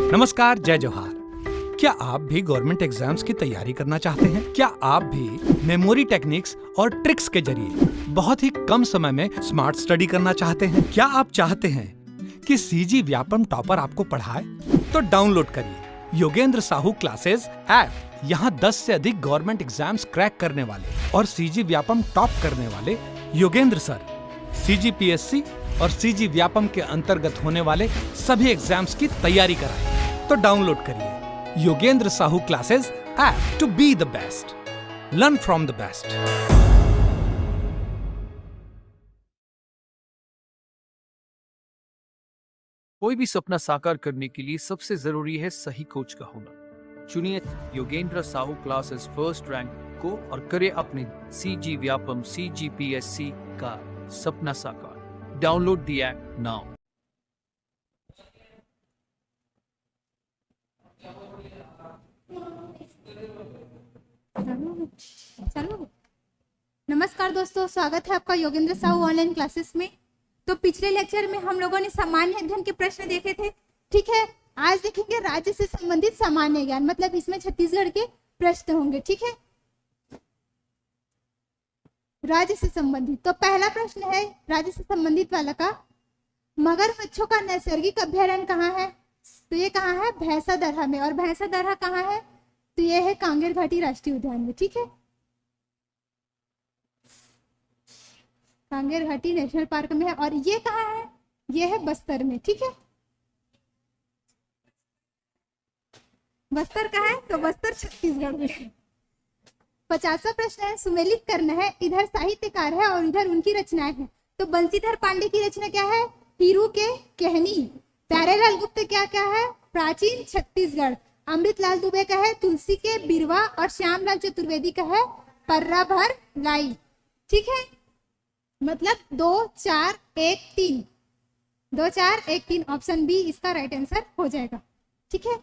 नमस्कार, जय जोहार। क्या आप भी गवर्नमेंट एग्जाम्स की तैयारी करना चाहते हैं? क्या आप भी मेमोरी टेक्निक्स और ट्रिक्स के जरिए बहुत ही कम समय में स्मार्ट स्टडी करना चाहते हैं? क्या आप चाहते हैं कि सीजी व्यापम टॉपर आपको पढ़ाए? तो डाउनलोड करिए योगेंद्र साहू क्लासेस ऐप। यहाँ 10 से अधिक गवर्नमेंट एग्जाम्स क्रैक करने वाले और सीजी व्यापम टॉप करने वाले योगेंद्र सर CGPSC और सीजी व्यापम के अंतर्गत होने वाले सभी एग्जाम्स की तैयारी कराएं। तो डाउनलोड करिए Yogendra Sahu classes app to be the best, learn from the best. कोई भी सपना साकार करने के लिए सबसे जरूरी है सही कोच का होना। चुनिए Yogendra Sahu classes first rank को और करे अपने सीजी व्यापम CGPSC का सपना साकार। Download the app now. चलो नमस्कार दोस्तों, स्वागत है आपका योगेंद्र साहू ऑनलाइन क्लासेस में। तो पिछले लेक्चर में हम लोगों ने सामान्य अध्ययन के प्रश्न देखे थे, ठीक है। आज देखेंगे राज्य से संबंधित सामान्य ज्ञान, मतलब इसमें छत्तीसगढ़ के प्रश्न होंगे, ठीक है। राज्य से संबंधित तो पहला प्रश्न है राज्य से संबंधित वाला का, मगरमच्छों का नैसर्गिक अभ्यारण्य कहाँ है? तो ये कहाँ है? भैंसादरहा में। और भैंसादरहा कहाँ है? तो ये है कांगेर घाटी राष्ट्रीय उद्यान में, ठीक है। कांगेर घाटी नेशनल पार्क में है। और ये कहाँ है? ये है बस्तर में, ठीक है। बस्तर कहाँ है? तो बस्तर छत्तीसगढ़ में है। 50वां प्रश्न है, सुमेलित करना है। इधर साहित्यकार है और इधर उनकी रचनाएं हैं। तो बंसीधर पांडे की रचना क्या है? हीरू के कहनी। प्यारेलाल गुप्त क्या क्या है? प्राचीन छत्तीसगढ़। अमृतलाल दुबे का है तुलसी के बिरवा। और श्यामलाल चतुर्वेदी का है पर्रा भर लाई, ठीक है। मतलब 2 4 1 3, 2 4 1 3 ऑप्शन बी इसका राइट आंसर हो जाएगा, ठीक है।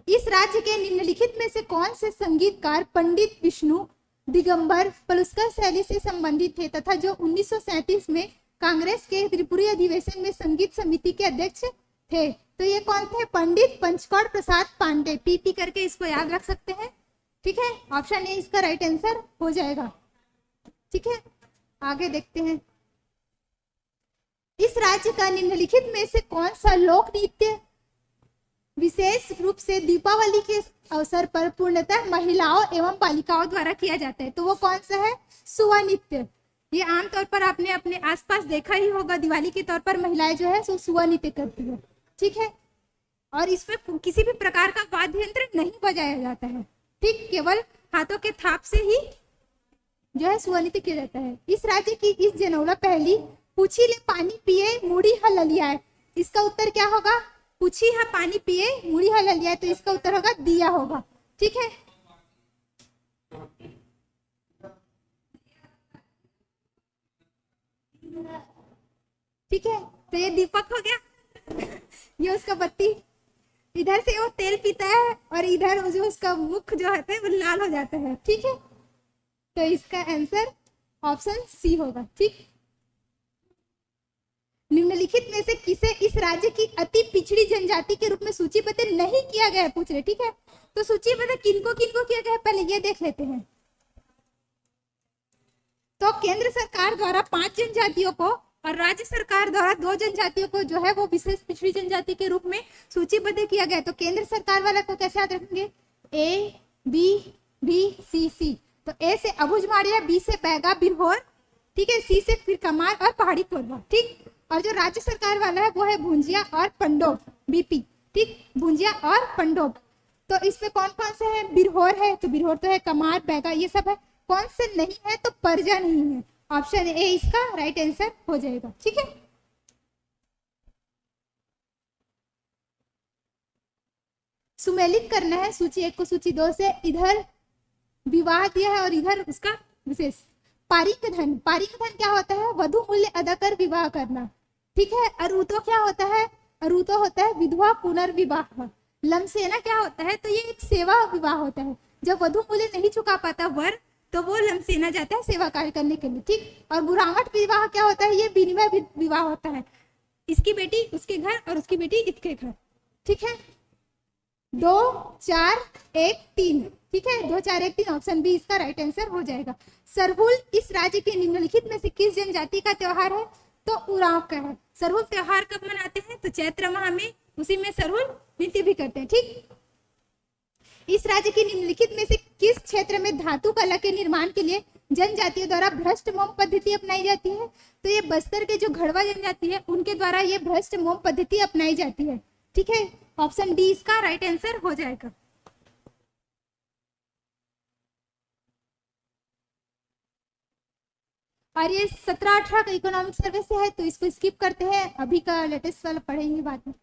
इस राज्य के निम्नलिखित में से कौन से संगीतकार पंडित विष्णु दिगंबर पलुस्कर शैली से संबंधित थे तथा जो 1937 में कांग्रेस के त्रिपुरी अधिवेशन में संगीत समिति के अध्यक्ष थे? तो ये कौन थे? पंडित पंचकोट प्रसाद पांडे। पीपी करके इसको याद रख सकते हैं, ठीक है। ऑप्शन ए इसका राइट आंसर हो जाएगा, ठीक है। आगे देखते हैं, इस राज्य का निम्नलिखित में से कौन सा लोक नृत्य विशेष रूप से दीपावली के अवसर पर पूर्णतः महिलाओं एवं बालिकाओं द्वारा किया जाता है? तो वो कौन सा है? सुआ नृत्य। ये आमतौर पर आपने अपने आसपास देखा ही होगा, दिवाली के तौर पर महिलाएं जो है सो सुआ नृत्य करती है, ठीक है। और इसमें किसी भी प्रकार का वाद्य यंत्र नहीं बजाया जाता है, ठीक। केवल हाथों के थाप से ही जो है सुआ नृत्य किया जाता है। इस राज्य की इस जनौला पहली पूछी ले पानी पिए मुड़ी हललिया है। इसका उत्तर क्या होगा? पूछी है पानी पिए मुड़ी हललिया है, तो इसका उत्तर होगा दिया होगा, ठीक है। ठीक है, तो ये दीपक हो गया। ये उसका बत्ती, इधर से वो तेल पीता है और इधर जो उसका मुख जो होता है वो लाल हो जाता है, ठीक है। तो इसका आंसर ऑप्शन सी होगा, ठीक। निम्नलिखित में से किसे इस राज्य की अति पिछड़ी जनजाति के रूप में सूचीबद्ध नहीं किया गया है? पूछ रहे, ठीक है। तो सूचीबद्ध किनको किनको किया गया है पहले ये देख लेते हैं। तो केंद्र सरकार द्वारा 5 जनजातियों को और राज्य सरकार द्वारा 2 जनजातियों को जो है वो विशेष पिछड़ी जनजाति के रूप में सूचीबद्ध किया गया है। तो केंद्र सरकार वाला को कैसे याद रखेंगे? A B B C C। तो A से अबुझमाड़िया, B से बैगा बिरहोर, ठीक है, C से फिर कमार और पहाड़ी कोरबा, ठीक। और जो राज्य सरकार वाला है वो है भुंजिया और पंडोब, BP, ठीक। भुंजिया और पंडोब। तो इसमें कौन कौन से है? बिरहोर है, तो बिरहोर तो है, कमार बैगा ये सब है। कौन से नहीं है? तो परजा नहीं है। ऑप्शन ए इसका राइट आंसर हो जाएगा, ठीक है। सुमेलित करना है सूची 1 को सूची 2 से। इधर विवाह दिया है और इधर उसका विशेष। पारिक धन, पारिक धन क्या होता है? वधु मूल्य अदा कर विवाह करना, ठीक है। अरुतो क्या होता है? अरुतो होता है विधवा पुनर्विवाह। लमसेना क्या होता है? तो ये एक सेवा विवाह होता है। जब वधु मूल्य नहीं चुका पाता वर तो वो लमसेना जाता है सेवा कार्य करने के लिए, ठीक। और बुरावट विवाह क्या होता है? ये विनिमय विवाह होता है। इसकी बेटी उसके घर और उसकी बेटी इसके घर, ठीक है। 2 4 1 3, ठीक है, 2 4 1 3 ऑप्शन बी इसका राइट आंसर हो जाएगा। सरहुल इस राज्य के निम्नलिखित में से किस जनजाति का त्योहार है? तो उरांव का है। सरहुल त्योहार कब मनाते हैं? तो चैत्र माह में, उसी में सरहुल नृत्य भी करते हैं, ठीक। इस राज्य के निम्नलिखित में से किस क्षेत्र में धातु कला के निर्माण के लिए जनजातियों द्वारा भ्रष्ट मोम पद्धति अपनाई जाती है? तो ये बस्तर के जो घड़वा जनजाति है उनके द्वारा ये भ्रष्ट मोम पद्धति अपनाई जाती है, ठीक है। ऑप्शन डी इसका राइट आंसर हो जाएगा। और ये 17-18 का इकोनॉमिक सर्वे से है, तो इसको स्किप करते हैं, अभी का लेटेस्ट वाला पढ़ेंगे बाद में।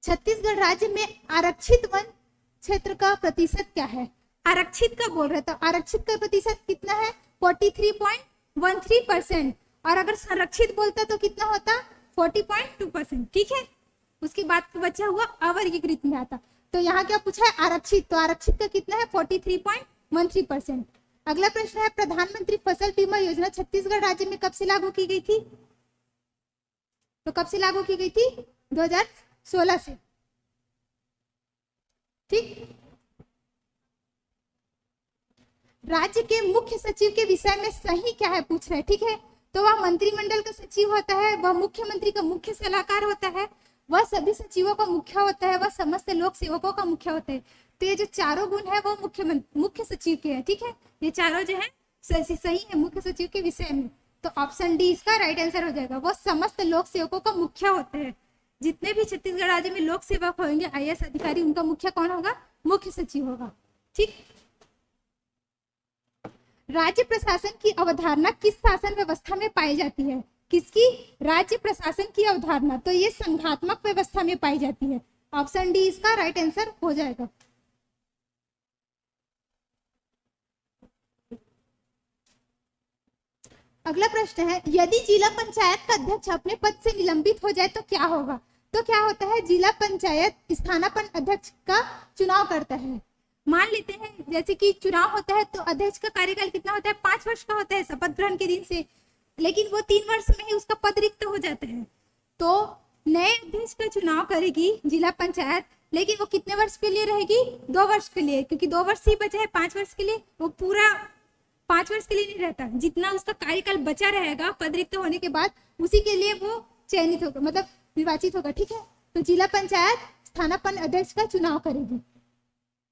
छत्तीसगढ़ राज्य में आरक्षित वन क्षेत्र का प्रतिशत क्या है? आरक्षित का बोल रहे, तो आरक्षित का प्रतिशत कितना है? 43.13%। और अगर संरक्षित बोलता तो कितना होता? 40.2%, ठीक है। उसके बाद बचा हुआ अवर्गीकृत में आता। तो यहाँ क्या पूछा है? आरक्षित, तो आरक्षित का कितना है? 43.13%। अगला प्रश्न है, प्रधानमंत्री फसल बीमा योजना छत्तीसगढ़ राज्य में कब से लागू की गई थी? तो कब से लागू की गई थी? 2016 से, ठीक। राज्य के मुख्य सचिव के विषय में सही क्या है पूछ रहे हैं, ठीक है। तो वह मंत्रिमंडल का सचिव होता है, वह मुख्यमंत्री का मुख्य सलाहकार होता है, वह सभी सचिवों का मुख्य होता है, वह समस्त लोक सेवकों का मुख्य होता है। तो ये जो चारों गुण है वो मुख्य सचिव के हैं, ठीक है। ये चारों जो है सही है मुख्य सचिव के विषय में। तो ऑप्शन डी इसका राइट आंसर हो जाएगा। वो समस्त लोक सेवकों का मुख्य होता है। जितने भी छत्तीसगढ़ राज्य में लोक सेवक होंगे, आईएएस अधिकारी, उनका मुख्य कौन होगा? मुख्य सचिव होगा, ठीक। राज्य प्रशासन की अवधारणा किस शासन व्यवस्था में पाई जाती है? किसकी? राज्य प्रशासन की अवधारणा, तो ये संघात्मक व्यवस्था में पाई जाती है। ऑप्शन डी इसका राइट आंसर हो जाएगा। अगला प्रश्न है, यदि जिला पंचायत का अध्यक्ष अपने पद से निलंबित हो जाए तो क्या होगा? तो क्या होता है? जिला पंचायत स्थानापन्न अध्यक्ष का चुनाव करता है। मान लेते हैं जैसे कि चुनाव होता है तो अध्यक्ष का कार्यकाल कितना होता है? 5 वर्ष का होता है शपथ ग्रहण के दिन से, लेकिन वो 3 वर्ष में ही उसका पद रिक्त हो जाता है। तो नए अध्यक्ष का चुनाव करेगी जिला पंचायत, लेकिन वो कितने वर्ष के लिए रहेगी? 2 वर्ष के लिए, क्योंकि 2 वर्ष ही बचा है 5 वर्ष के लिए। वो पूरा 5 वर्ष के लिए नहीं रहता, जितना उसका कार्यकाल बचा रहेगा पद रिक्त होने के बाद उसी के लिए वो चयनित होगा, मतलब निर्वाचित होगा, ठीक है। तो जिला पंचायत स्थानापन्न अध्यक्ष का चुनाव करेगी।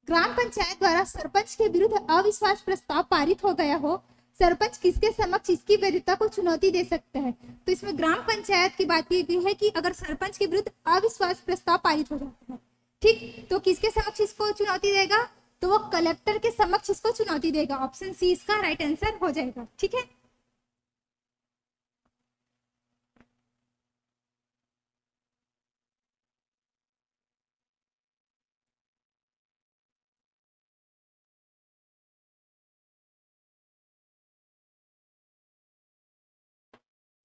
ग्राम पंचायत द्वारा सरपंच के विरुद्ध अविश्वास प्रस्ताव पारित हो गया हो, सरपंच किसके समक्ष इसकी वैधता को चुनौती दे सकता है? तो इसमें ग्राम पंचायत की बात की गई है कि अगर सरपंच के विरुद्ध अविश्वास प्रस्ताव पारित हो जाता है, ठीक, तो किसके समक्ष इसको चुनौती देगा? तो वो कलेक्टर के समक्ष इसको चुनौती देगा। ऑप्शन सी इसका राइट आंसर हो जाएगा, ठीक है।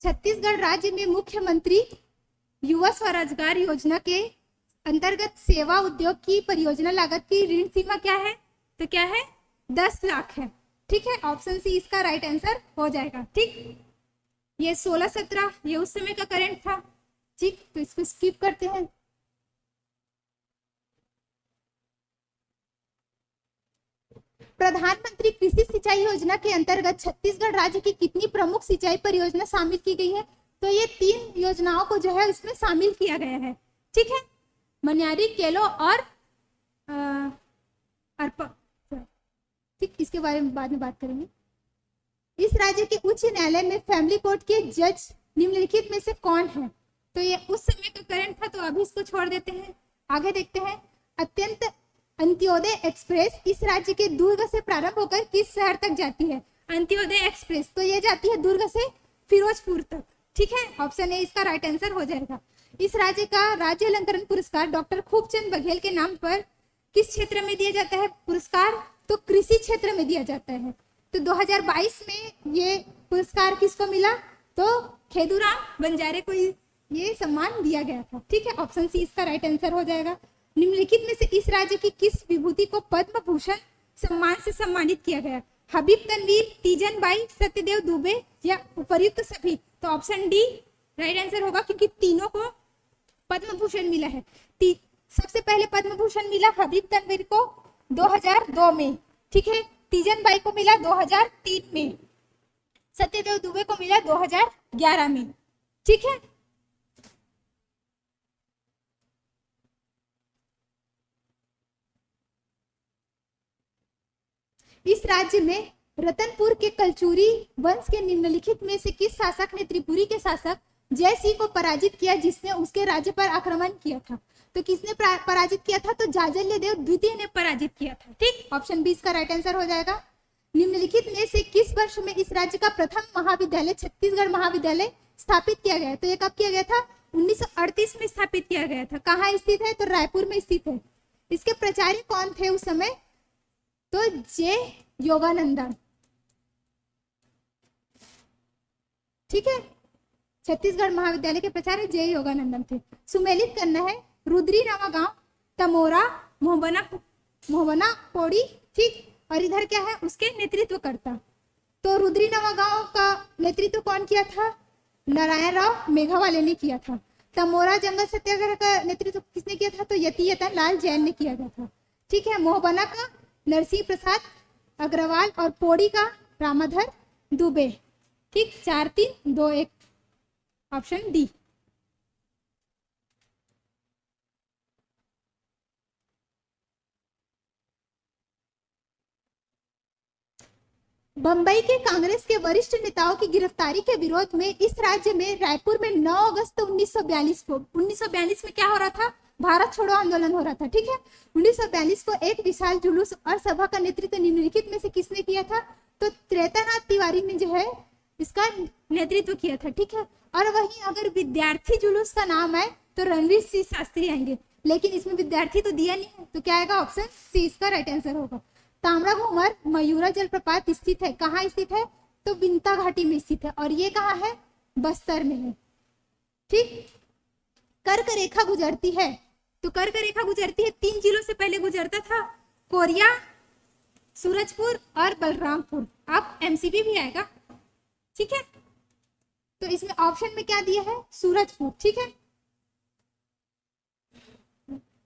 छत्तीसगढ़ राज्य में मुख्यमंत्री युवा स्वरोजगार योजना के अंतर्गत सेवा उद्योग की परियोजना लागत की ऋण सीमा क्या है? तो क्या है? 10 लाख है, ठीक है। ऑप्शन सी इसका राइट आंसर हो जाएगा, ठीक। ये 16-17 ये उस समय का करंट था, ठीक, तो इसको स्किप करते हैं। प्रधानमंत्री कृषि सिंचाई योजना के अंतर्गत छत्तीसगढ़ राज्य की कितनी प्रमुख सिंचाई परियोजना शामिल की गई है? तो ये 3 योजनाओं को जो है इसमें शामिल किया गया है, ठीक है। मनियारी, केलो और अर्पा, ठीक, इसके बारे में बाद में बात करेंगे। इस राज्य के उच्च न्यायालय में फैमिली कोर्ट के जज निम्नलिखित में से कौन है? तो ये उस समय का करंट था, तो अभी इसको छोड़ देते हैं, आगे देखते हैं। अत्यंत अंत्योदय एक्सप्रेस इस राज्य के दुर्ग से प्रारंभ होकर किस शहर तक जाती है? अंत्योदय एक्सप्रेस, तो ये जाती है दुर्ग से फिरोजपुर तक, ठीक है। ऑप्शन ए इसका राइट आंसर हो जाएगा। इस राज्य का राज्य अलंकरण पुरस्कार डॉक्टर खूबचंद बघेल के नाम पर किस क्षेत्र में दिया जाता है पुरस्कार? तो कृषि क्षेत्र में दिया जाता है। तो 2022 में ये पुरस्कार किसको मिला? तो खेदूराम बंजारे को ये सम्मान दिया गया था, ठीक है। ऑप्शन सी इसका राइट आंसर हो जाएगा। निम्नलिखित में से इस राज्य की किस विभूति को पद्म भूषण सम्मान से सम्मानित किया गया? हबीब तनवीर, तीजन बाई, सत्यदेव दुबे या उपर्युक्त सभी? तो ऑप्शन डी राइट आंसर होगा, क्योंकि तीनों को पद्म भूषण मिला है। सबसे पहले पद्म भूषण मिला हबीब तनवीर को 2002 में, ठीक है। तीजन बाई को मिला 2003 में, सत्यदेव दुबे को मिला 2011 में, ठीक है। इस राज्य में रतनपुर के कलचुरी वंश के निम्नलिखित में से किस शासक ने त्रिपुरी के शासक जय सिंह को पराजित किया, जिसने उसके राज्य पर आक्रमण किया था? तो किसने पराजित किया था? तो जाजल्य देव द्वितीय ने पराजित किया था, ठीक। ऑप्शन बी इसका राइट आंसर हो जाएगा। निम्नलिखित में से किस वर्ष में इस राज्य का प्रथम महाविद्यालय छत्तीसगढ़ महाविद्यालय स्थापित किया गया? तो ये कब किया गया था? 1938 में स्थापित किया गया था। कहाँ स्थित है? तो रायपुर में स्थित है। इसके प्राचार्य कौन थे उस समय? तो जे योगानंदन, ठीक है। छत्तीसगढ़ महाविद्यालय के प्राचार्य जे योगानंदन थे। सुमेलित करना है रुद्री नवा गांव, तमोरा, मोहबना पौड़ी, ठीक। और इधर क्या है? उसके नेतृत्व करता। तो रुद्री नवा गांव का नेतृत्व कौन किया था? नारायण राव मेघावाले ने किया था। तमोरा जंगल सत्याग्रह का नेतृत्व किसने किया था? तो यतियतन लाल जैन ने किया गया था, ठीक है। मोहबना का नरसिंह प्रसाद अग्रवाल और पौड़ी का रामाधर दुबे, ठीक। 4, 3, 2, 1 ऑप्शन डी। बंबई के कांग्रेस के वरिष्ठ नेताओं की गिरफ्तारी के विरोध में इस राज्य में रायपुर में 9 अगस्त 1942 में क्या हो रहा था? भारत छोड़ो आंदोलन हो रहा था, ठीक है। 1942 को एक विशाल जुलूस और सभा का नेतृत्व निम्नलिखित में से किसने किया था? तो त्रेतानाथ तिवारी ने जो है इसका नेतृत्व किया था, ठीक है। और वहीं अगर विद्यार्थी जुलूस का नाम है तो रणवीर सिंह शास्त्री आएंगे, लेकिन इसमें विद्यार्थी तो दिया नहीं है, तो क्या आएगा? ऑप्शन सी इसका राइट आंसर होगा। ताम्रा घूमर मयूरा जलप्रपात स्थित है, कहाँ स्थित है? तो बिंता घाटी में स्थित है, और ये कहाँ है? बस्तर में है, ठीक। कर्क रेखा गुजरती है, तो कर्क रेखा गुजरती है 3 जिलों से पहले गुजरता था, कोरिया, सूरजपुर और बलरामपुर। अब एमसीबी भी आएगा, ठीक है। तो इसमें ऑप्शन में क्या दिया है? सूरजपुर, ठीक है।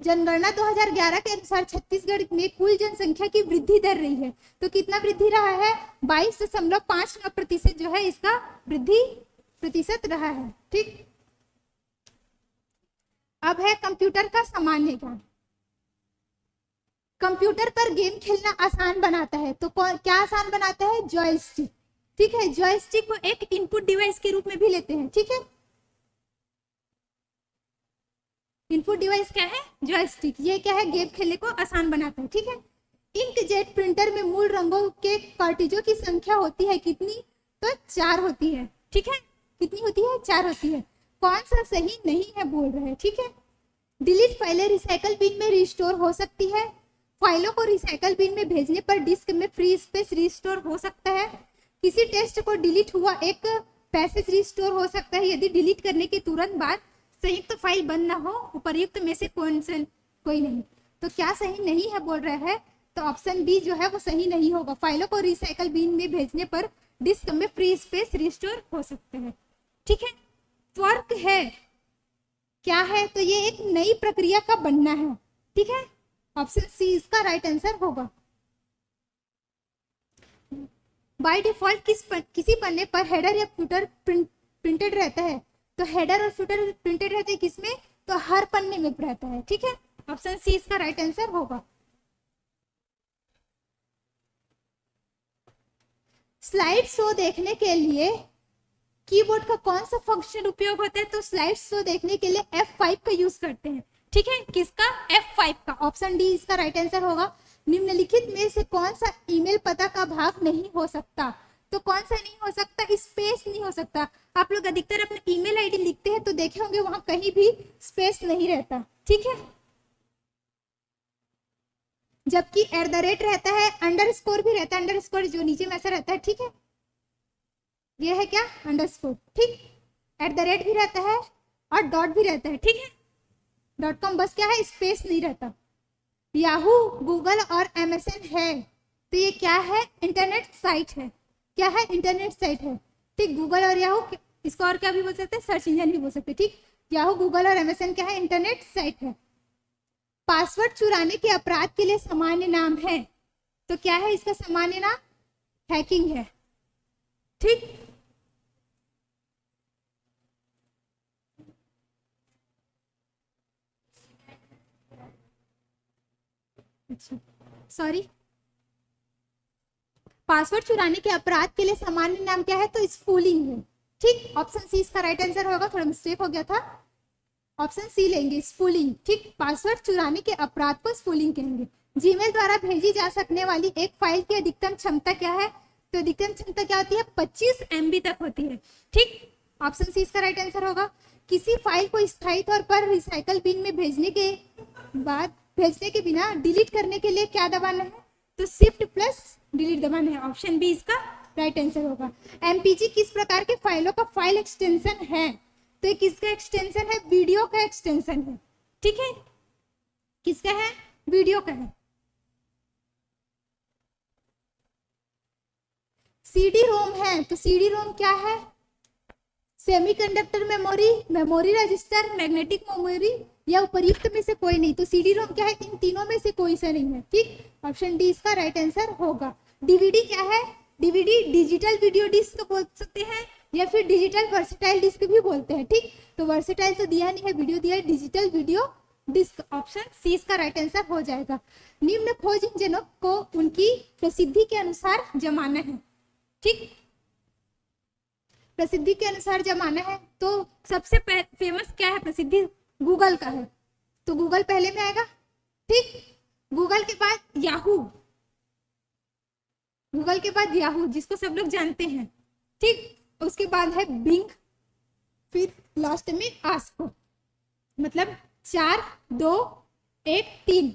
जनगणना 2011 के अनुसार छत्तीसगढ़ में कुल जनसंख्या की वृद्धि दर रही है, तो कितना वृद्धि रहा है? 22.59% जो है इसका वृद्धि प्रतिशत रहा है, ठीक। अब है कंप्यूटर का सामान्य ज्ञान। कंप्यूटर पर गेम खेलना आसान बनाता है, तो क्या आसान बनाता है? जॉयस्टिक, ठीक है। जॉयस्टिक को एक इनपुट डिवाइस के रूप में भी लेते हैं, ठीक है। इनपुट डिवाइस क्या है? जॉयस्टिक। ये क्या है? गेम खेलने को आसान बनाता है, ठीक है। इंकजेट प्रिंटर में मूल रंगों के कार्टिजों की संख्या होती है कितनी? तो 4 होती है, ठीक है। कितनी होती है? 4 होती है। कौन सा सही नहीं है बोल रहे हैं, ठीक है। डिलीट फाइलें रिसाइकल बिन में रिस्टोर हो सकती है। फाइलों को रिसाइकल बिन में भेजने पर डिस्क में फ्री स्पेस रिस्टोर हो सकता है। किसी टेक्स्ट को डिलीट हुआ एक पैसेज रिस्टोर हो सकता है यदि डिलीट करने के तुरंत बाद संयुक्त तो फाइल बंद ना हो। उपर्युक्त में से कोई नहीं। तो क्या सही नहीं है बोल रहा है? तो ऑप्शन बी जो है वो सही नहीं होगा। फाइलों को रिसाइकल बिन में भेजने पर डिस्क में फ्री स्पेस रिस्टोर हो सकते हैं, ठीक है। फर्क है क्या है? तो ये एक नई प्रक्रिया का बनना है, ठीक है। ऑप्शन सी इसका राइट आंसर होगा। बाय डिफॉल्ट किसी पन्ने पर हेडर या फुटर प्रिंटेड रहता है, तो हेडर और फुटर प्रिंटेड रहते हैं किसमें? तो हर पन्ने में रहता है, ठीक है। ऑप्शन सी इसका राइट आंसर होगा। स्लाइड शो देखने के लिए कीबोर्ड का कौन सा फंक्शन उपयोग होता है? तो स्लाइड शो देखने के लिए F5 का यूज करते हैं, ठीक है। किसका? F5 का। ऑप्शन डी इसका राइट आंसर होगा। निम्नलिखित में से कौन सा ईमेल पता का भाग नहीं हो सकता? तो कौन सा नहीं हो सकता? स्पेस नहीं हो सकता। आप लोग अधिकतर अपना ईमेल आईडी लिखते हैं तो देखे होंगे वहां कहीं भी स्पेस नहीं रहता, ठीक है। जबकि @ रहता है, अंडरस्कोर भी रहता है, अंडरस्कोर जो नीचे में ऐसा रहता है, ठीक है। ये है क्या? अंडरस्कोर, ठीक। @ भी रहता है और डॉट भी रहता है, ठीक है। .com बस क्या है, स्पेस नहीं रहता। याहू, गूगल और MSN है, तो ये क्या है, इंटरनेट साइट है। क्या है, इंटरनेट साइट है। ठीक, गूगल और याहू, इसको और क्या भी बोल सकते हैं, सर्च इंजन भी बोल सकते हैं। ठीक, याहू, गूगल और MSN क्या है, इंटरनेट साइट है। पासवर्ड चुराने के अपराध के लिए सामान्य नाम है, तो क्या है इसका सामान्य नाम, हैकिंग है। ठीक, अच्छा सॉरी, पासवर्ड चुराने के अपराध के लिए सामान्य नाम क्या है, तो स्पूलिंग है। ठीक, ऑप्शन सी इसका राइट आंसर होगा, थोड़ा मिस्टेक हो गया था, ऑप्शन सी लेंगे, स्पूलिंग। ठीक, पासवर्ड चुराने के अपराध को स्पूलिंग कहेंगे। जीमेल द्वारा भेजी जा सकने वाली एक फाइल की अधिकतम क्षमता क्या है, तो अधिकतम क्षमता क्या होती है, 25 MB तक होती है। ठीक, ऑप्शन सी इसका राइट आंसर होगा। किसी फाइल को स्थायी तौर पर रिसाइकल बिन में भेजने के बिना डिलीट करने के लिए क्या दबाना है, तो शिफ्ट प्लस डिलीट दबाना है। ऑप्शन बी इसका राइट आंसर होगा। MPG किस प्रकार के फाइलों का फाइल एक्सटेंशन है, तो ये किसका एक्सटेंशन है, वीडियो का एक्सटेंशन है। ठीक है, किसका है, वीडियो का है। CD-ROM है, तो CD-ROM क्या है, semiconductor memory, memory register, magnetic memory या उपर्युक्त में से कोई नहीं, तो CD-ROM क्या है, इन तीनों में से कोई सा नहीं है। ठीक, ऑप्शन डी इसका राइट आंसर होगा। DVD क्या है, DVD डिजिटल वीडियो डिस्क बोल सकते हैं या फिर डिजिटल वर्सेटाइल डिस्क भी बोलते हैं। ठीक, तो वर्सेटाइल तो दिया नहीं है, वीडियो दिया है, digital video disc, option C इसका राइट आंसर हो जाएगा। निम्न खोज इंजनों को उनकी प्रसिद्धि के अनुसार जमाना है। ठीक, प्रसिद्धि के अनुसार जमाना है, तो सबसे फेमस क्या है, प्रसिद्धि गूगल का है, तो गूगल पहले में आएगा। ठीक, गूगल के बाद याहू, गूगल के बाद याहू जिसको सब लोग जानते हैं। ठीक, उसके बाद है बिंग, फिर लास्ट में आस्को, मतलब 4 2 1 3,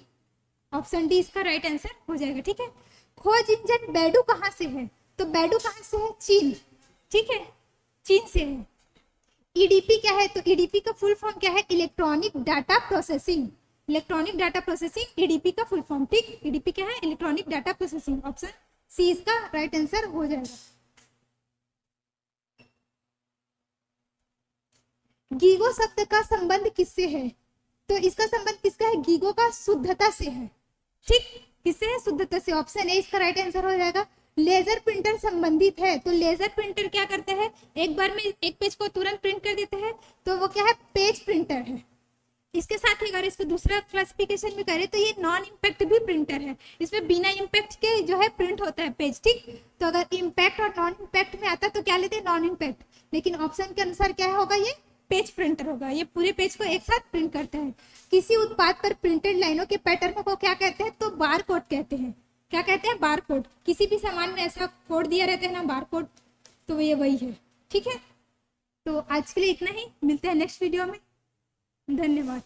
ऑप्शन डी इसका राइट आंसर हो जाएगा। ठीक है, खोज इंजन बैडू कहाँ से है, तो बैडू कहाँ से है, चीन। ठीक है, चीन से है। ईडीपी क्या है, तो ईडीपी का फुल फॉर्म क्या है, electronic data processing, electronic data processing EDP का फुल फॉर्म। ठीक, ईडीपी क्या है, electronic data processing, option C इसका राइट आंसर हो जाएगा। गीगो शब्द का संबंध किससे है, तो इसका संबंध किसका है, गीगो का शुद्धता से है। ठीक, किससे है, शुद्धता से, ऑप्शन ए इसका राइट आंसर हो जाएगा। लेजर प्रिंटर संबंधित है, तो लेजर प्रिंटर क्या करते हैं, एक बार में एक पेज को तुरंत प्रिंट कर देते हैं, तो वो क्या है, पेज प्रिंटर है। इसके साथ ही अगर इसको दूसरा क्लासिफिकेशन में करें तो ये नॉन इम्पैक्ट भी प्रिंटर है, इसमें बिना इम्पैक्ट के जो है प्रिंट होता है पेज। ठीक, तो अगर इम्पैक्ट और नॉन इम्पैक्ट में आता तो क्या लेते हैं, नॉन इम्पैक्ट, लेकिन ऑप्शन के अनुसार क्या होगा, ये पेज प्रिंटर होगा, ये पूरे पेज को एक साथ प्रिंट करता है। किसी उत्पाद पर प्रिंटेड लाइनों के पैटर्न को क्या कहते हैं, तो बार कोड कहते हैं। क्या कहते हैं, बार कोड। किसी भी सामान में ऐसा कोड दिया रहता है ना, बार कोड, तो ये वही है। ठीक है, तो आज के लिए इतना ही, मिलते हैं नेक्स्ट वीडियो में, धन्यवाद।